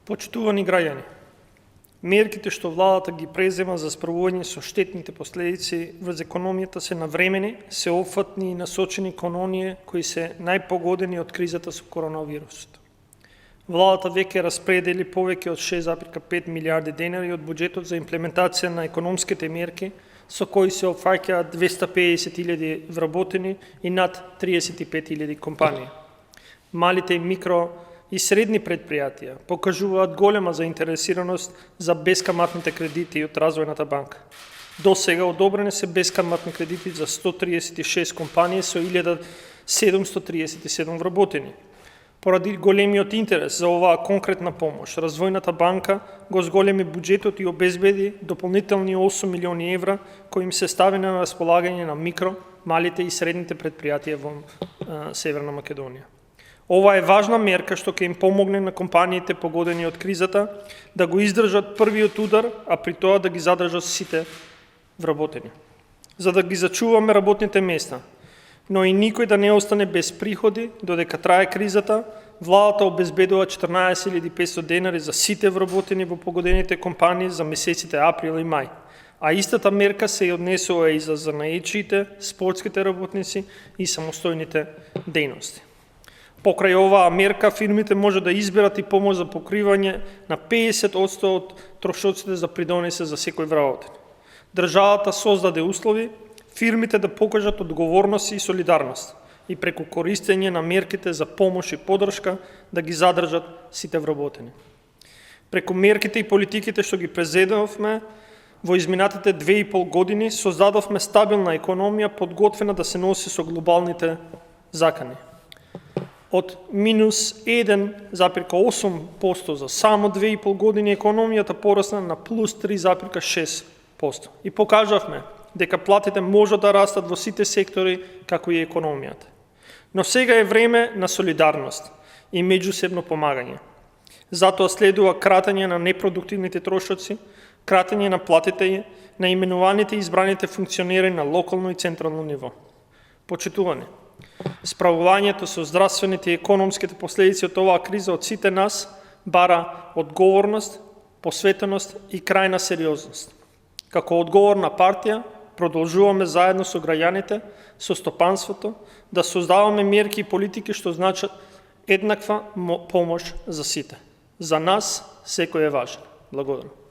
Почитувани граѓани, мерките што владата ги презема за справување со штетните последици врз економијата се навремени, сеопфатни и насочени кон оние кои се најпогодени од кризата со коронавирусот. Владата веќе распредели повеќе од 6,5 милиарди денари од буџетот за имплементација на економските мерки, со кои се опфаќаат 250.000 вработени и над 35.000 компании. Малите и микро и средни предпријатија покажуваат голема заинтересираност за бескаматните кредити од Развојната банка. До сега одобрени се бескаматни кредити за 136 компании со 1737 вработени. Поради големиот интерес за оваа конкретна помош, Развојната банка го зголеми буџетот и обезбеди дополнителни 8 милиони евра кои им се ставени на располагање на микро, малите и средните предпријатија во Северна Македонија. Ова е важна мерка што ќе им помогне на компаниите погодени од кризата да го издржат првиот удар, а при тоа да ги задржат сите вработени. За да ги зачуваме работните места, но и никој да не остане без приходи додека трае кризата, владата обезбедува 14.500 денари за сите вработени во погодените компании за месеците април и мај. А истата мерка се однесува и за занаечиите, спортските работници и самостојните дејности. Покрај оваа мерка, фирмите може да изберат и помош за покривање на 50% од трошоците за придонесе за секој вработен. Државата создаде услови фирмите да покажат одговорност и солидарност и преку користење на мерките за помош и поддршка да ги задржат сите вработени. Преку мерките и политиките што ги презедавме во изминатите 2,5 години, создадовме стабилна економија подготвена да се носи со глобалните закани. Од минус 1,8% за само 2,5 години економијата порасна на плюс 3,6% и покажавме дека платите можат да растат во сите сектори како и економијата. Но сега е време на солидарност и меѓусебно помагање. Затоа следува кратење на непродуктивните трошоци, кратење на платите на именуваните и избраните функционери на локално и централно ниво. Почитувани, справувањето со здравствените и економските последици од оваа криза од сите нас бара одговорност, посветеност и крајна сериозност. Како одговорна партија, продолжуваме заедно со граѓаните, со стопанството, да создаваме мерки и политики што значат еднаква помош за сите. За нас секој е важен. Благодарам.